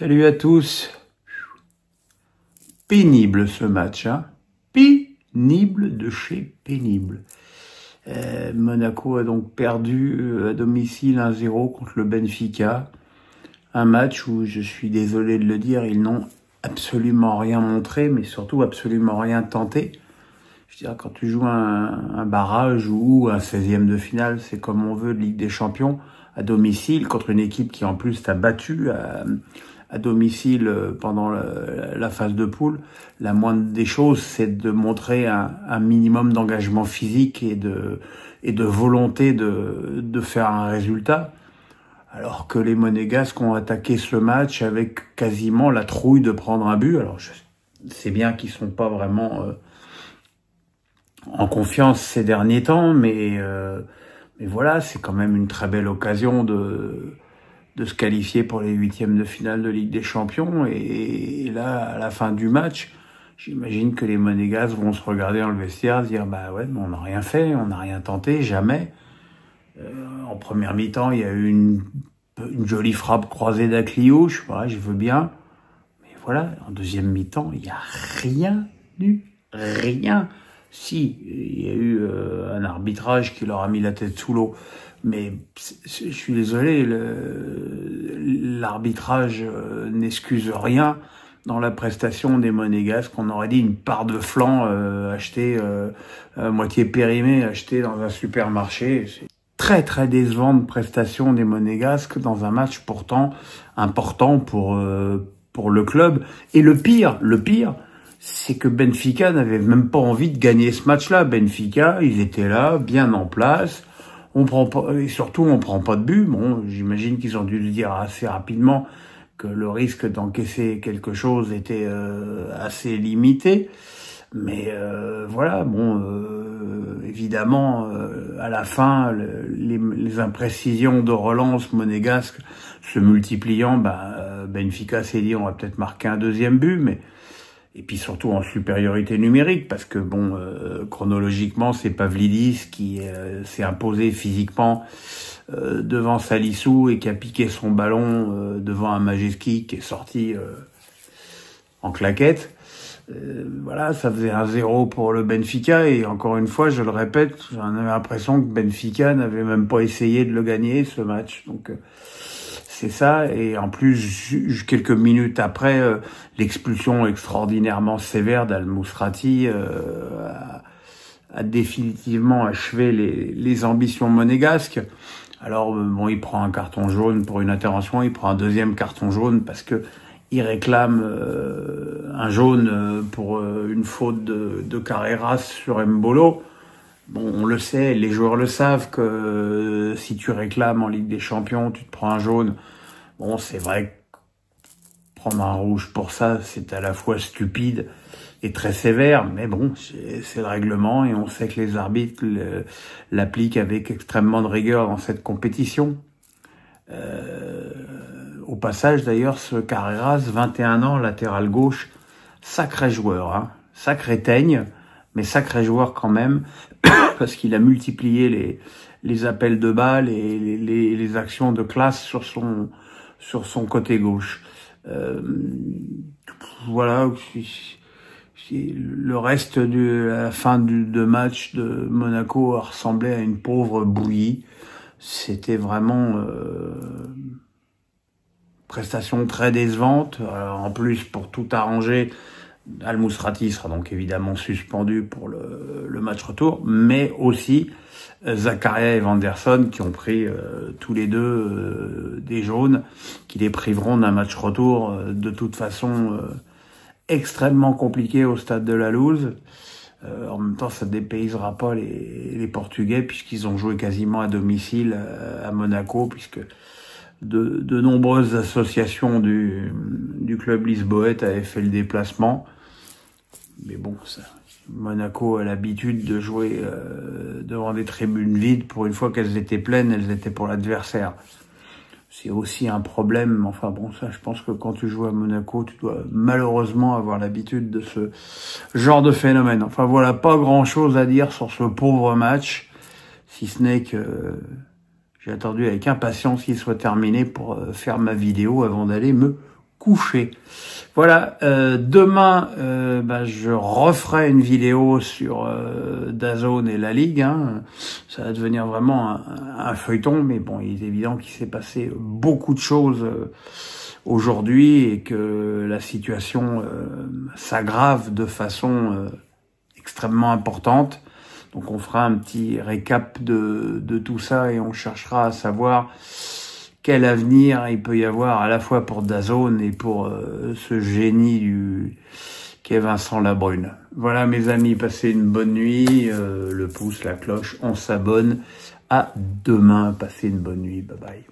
Salut à tous. Pénible ce match, hein. Pénible de chez pénible. Monaco a donc perdu à domicile 1-0 contre le Benfica. Un match où, je suis désolé de le dire, ils n'ont absolument rien montré, mais surtout absolument rien tenté. Je veux dire, quand tu joues un barrage ou un 16e de finale, c'est comme on veut de Ligue des Champions, à domicile, contre une équipe qui en plus t'a battu à domicile pendant la phase de poule, la moindre des choses, c'est de montrer un minimum d'engagement physique et de volonté de faire un résultat. Alors que les Monégasques ont attaqué ce match avec quasiment la trouille de prendre un but. Alors, je sais bien qu'ils sont pas vraiment en confiance ces derniers temps, mais voilà, c'est quand même une très belle occasion de se qualifier pour les huitièmes de finale de Ligue des Champions. Et là, à la fin du match, j'imagine que les Monégasques vont se regarder dans le vestiaire, dire bah ouais, mais on n'a rien fait, on n'a rien tenté, jamais. En première mi-temps, il y a eu une jolie frappe croisée d'Akliouche, voilà, je veux bien. Mais voilà, en deuxième mi-temps, il n'y a rien eu, rien. Si, il y a eu un arbitrage qui leur a mis la tête sous l'eau. Mais je suis désolé, l'arbitrage n'excuse rien dans la prestation des Monégasques. On aurait dit une part de flan achetée, moitié périmée, achetée dans un supermarché. C'est très très décevante prestation des Monégasques dans un match pourtant important pour le club. Et le pire, c'est que Benfica n'avait même pas envie de gagner ce match-là. Benfica, ils étaient là, bien en place. On prend pas, et surtout, on prend pas de but. Bon, j'imagine qu'ils ont dû le dire assez rapidement que le risque d'encaisser quelque chose était assez limité. Mais voilà, bon, évidemment, à la fin, les imprécisions de relance monégasque se multipliant, Benfica s'est dit on va peut-être marquer un deuxième but, mais et puis surtout en supériorité numérique, parce que bon, chronologiquement, c'est Pavlidis qui s'est imposé physiquement devant Salissou et qui a piqué son ballon devant un Majewski qui est sorti en claquette. Voilà, ça faisait 1-0 pour le Benfica, et encore une fois, je le répète, j'en avais l'impression que Benfica n'avait même pas essayé de le gagner, ce match. Donc c'est ça, et en plus, quelques minutes après, l'expulsion extraordinairement sévère d'Al-Mousrati a définitivement achevé les ambitions monégasques. Alors, bon, il prend un carton jaune pour une intervention, il prend un deuxième carton jaune parce que il réclame un jaune pour une faute de Carreras sur Mbolo. Bon, on le sait, les joueurs le savent que si tu réclames en Ligue des Champions, tu te prends un jaune. Bon, c'est vrai que prendre un rouge pour ça, c'est à la fois stupide et très sévère, mais bon, c'est le règlement et on sait que les arbitres l'appliquent avec extrêmement de rigueur dans cette compétition. Au passage, d'ailleurs, ce Carreras, 21 ans, latéral gauche, sacré joueur, hein, sacré teigne, mais sacré joueur quand même, parce qu'il a multiplié les appels de balles et les actions de classe sur son côté gauche. Voilà, le reste de la fin de match de Monaco ressemblait à une pauvre bouillie. C'était vraiment prestation très décevante. Alors, en plus, pour tout arranger, Al-Mousrati sera donc évidemment suspendu pour le match retour, mais aussi Zakaria et Vanderson qui ont pris tous les deux des jaunes, qui les priveront d'un match retour de toute façon extrêmement compliqué au stade de la Luz. En même temps, ça ne dépaysera pas les Portugais, puisqu'ils ont joué quasiment à domicile à Monaco, puisque de nombreuses associations du club lisboète avaient fait le déplacement. Mais bon, Monaco a l'habitude de jouer devant des tribunes vides. Pour une fois qu'elles étaient pleines, elles étaient pour l'adversaire. C'est aussi un problème. Enfin bon, ça, je pense que quand tu joues à Monaco, tu dois malheureusement avoir l'habitude de ce genre de phénomène. Enfin voilà, pas grand-chose à dire sur ce pauvre match, si ce n'est que j'ai attendu avec impatience qu'il soit terminé pour faire ma vidéo avant d'aller me coucher. Voilà, demain, je referai une vidéo sur DAZN et la Ligue. Hein. Ça va devenir vraiment un feuilleton, mais bon, il est évident qu'il s'est passé beaucoup de choses aujourd'hui et que la situation s'aggrave de façon extrêmement importante. Donc on fera un petit récap de tout ça et on cherchera à savoir quel avenir il peut y avoir à la fois pour DAZN et pour ce génie qu'est Vincent Labrune. Voilà mes amis, passez une bonne nuit, le pouce, la cloche, on s'abonne. À demain, passez une bonne nuit, bye bye.